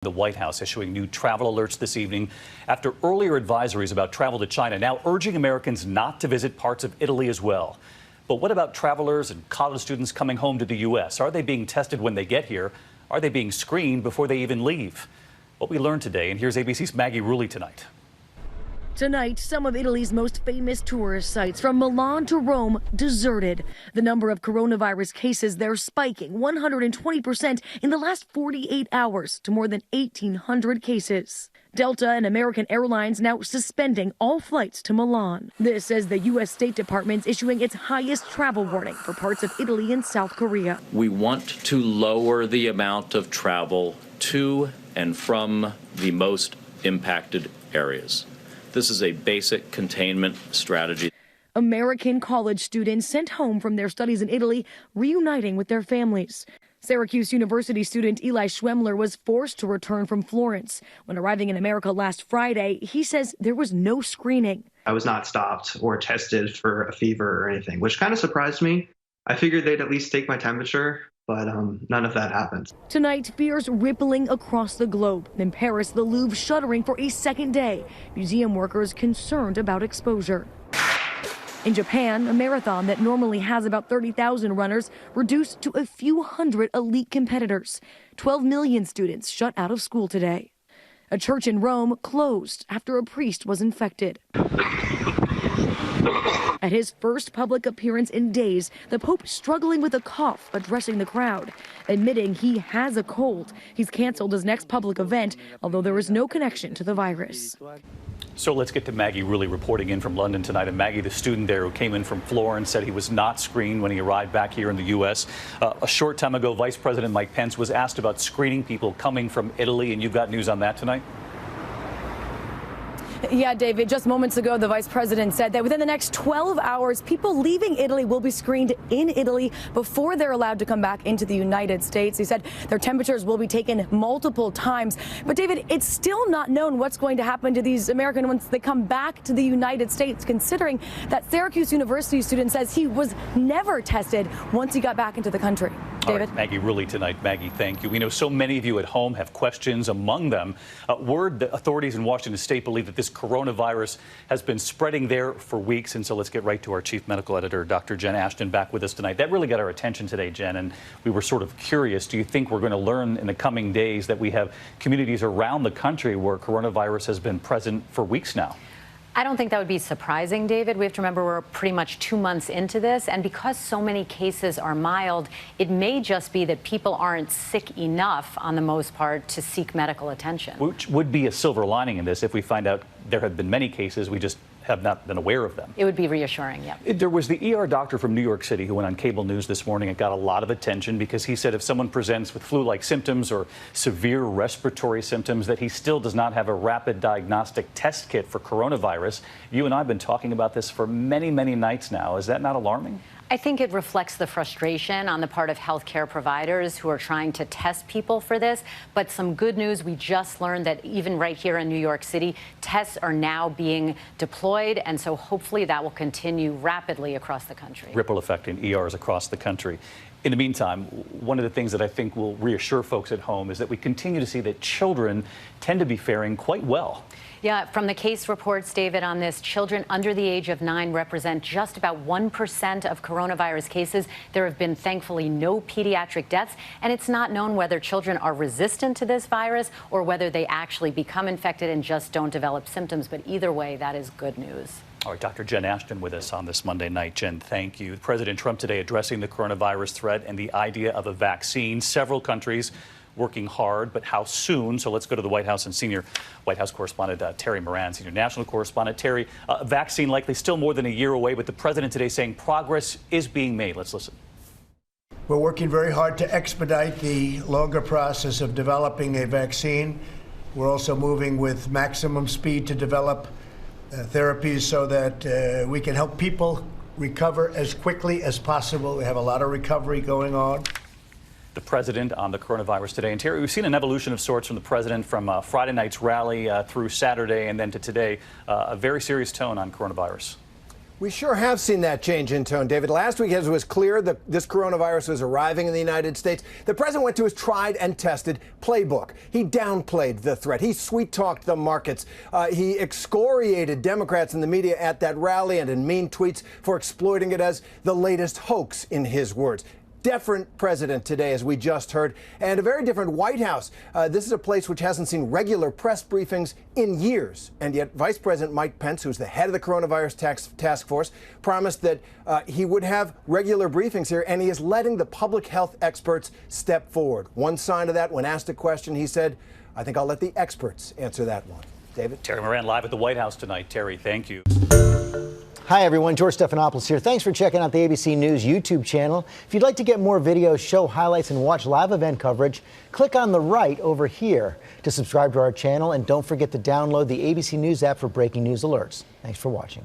The White House issuing new travel alerts this evening after earlier advisories about travel to China, now urging Americans not to visit parts of Italy as well. But what about travelers and college students coming home to the U.S.? Are they being tested when they get here? Are they being screened before they even leave? What we learned today, and here's ABC's Maggie Rulli tonight. Tonight, some of Italy's most famous tourist sites, from Milan to Rome, deserted. The number of coronavirus cases there spiking 120% in the last 48 hours to more than 1,800 cases. Delta and American Airlines now suspending all flights to Milan. This as the U.S. State Department's issuing its highest travel warning for parts of Italy and South Korea. We want to lower the amount of travel to and from the most impacted areas. This is a basic containment strategy. American college students sent home from their studies in Italy, reuniting with their families. Syracuse University student Eli Schwemmler was forced to return from Florence. When arriving in America last Friday, he says there was no screening. I was not stopped or tested for a fever or anything, which kind of surprised me. I figured they'd at least take my temperature, but none of that happened. Tonight, fears rippling across the globe. In Paris, the Louvre shuttering for a second day. Museum workers concerned about exposure. In Japan, a marathon that normally has about 30,000 runners reduced to a few hundred elite competitors. 12 million students shut out of school today. A church in Rome closed after a priest was infected. At his first public appearance in days, the Pope struggling with a cough, addressing the crowd. Admitting he has a cold, he's canceled his next public event, although there is no connection to the virus. So let's get to Maggie Rulli reporting in from London tonight. And Maggie, the student there who came in from Florence, said he was not screened when he arrived back here in the U.S. A short time ago, Vice President Mike Pence was asked about screening people coming from Italy, and you've got news on that tonight? Yeah, David, just moments ago, the vice president said that within the next 12 hours, people leaving Italy will be screened in Italy before they're allowed to come back into the United States. He said their temperatures will be taken multiple times. But, David, it's still not known what's going to happen to these Americans once they come back to the United States, considering that Syracuse University student says he was never tested once he got back into the country. David? All right, Maggie Rulli tonight. Maggie, thank you. We know so many of you at home have questions, among them word that authorities in Washington state believe that this coronavirus has been spreading there for weeks. And so let's get right to our chief medical editor, Dr. Jen Ashton, back with us tonight. That really got our attention today, Jen, and we were sort of curious. Do you think we're going to learn in the coming days that we have communities around the country where coronavirus has been present for weeks now? I don't think that would be surprising, David. We have to remember we're pretty much 2 months into this, and because so many cases are mild, it may just be that people aren't sick enough, on the most part, to seek medical attention. Which would be a silver lining in this if we find out there have been many cases, we just have not been aware of them. It would be reassuring, yeah. There was the ER doctor from New York City who went on cable news this morning. It got a lot of attention because he said if someone presents with flu-like symptoms or severe respiratory symptoms, that he still does not have a rapid diagnostic test kit for coronavirus. You and I have been talking about this for many, many nights now. Is that not alarming? I think it reflects the frustration on the part of healthcare providers who are trying to test people for this. But some good news, we just learned that even right here in New York City, tests are now being deployed. And so hopefully that will continue rapidly across the country. Ripple effect in ERs across the country. In the meantime, one of the things that I think will reassure folks at home is that we continue to see that children tend to be faring quite well. Yeah, from the case reports, David, on this, children under the age of 9 represent just about 1% of coronavirus cases. There have been, thankfully, no pediatric deaths, and it's not known whether children are resistant to this virus or whether they actually become infected and just don't develop symptoms. But either way, that is good news. All right, Dr. Jen Ashton with us on this Monday night. Jen, thank you. President Trump today addressing the coronavirus threat and the idea of a vaccine. Several countries working hard, but how soon? So let's go to the White House and senior White House correspondent Terry Moran, senior national correspondent. Terry, a vaccine likely still more than a year away, but the president today saying progress is being made. Let's listen. We're working very hard to expedite the longer process of developing a vaccine. We're also moving with maximum speed to develop therapies so that we can help people recover as quickly as possible. We have a lot of recovery going on. The president on the coronavirus today. And Terry, we've seen an evolution of sorts from the president from Friday night's rally through Saturday and then to today, a very serious tone on coronavirus. We sure have seen that change in tone, David. Last week, as it was clear that this coronavirus was arriving in the United States, the president went to his tried and tested playbook. He downplayed the threat. He sweet-talked the markets. He excoriated Democrats in the media at that rally and in mean tweets for exploiting it as the latest hoax, in his words. Different president today, as we just heard, and a very different White House. This is a place which hasn't seen regular press briefings in years. And yet Vice President Mike Pence, who's the head of the coronavirus task force, promised that he would have regular briefings here, and he is letting the public health experts step forward. One sign of that, when asked a question, he said, I think I'll let the experts answer that one. David? Terry Moran live at the White House tonight. Terry, thank you. Hi, everyone. George Stephanopoulos here. Thanks for checking out the ABC News YouTube channel. If you'd like to get more videos, show highlights, and watch live event coverage, click on the right over here to subscribe to our channel. And don't forget to download the ABC News app for breaking news alerts. Thanks for watching.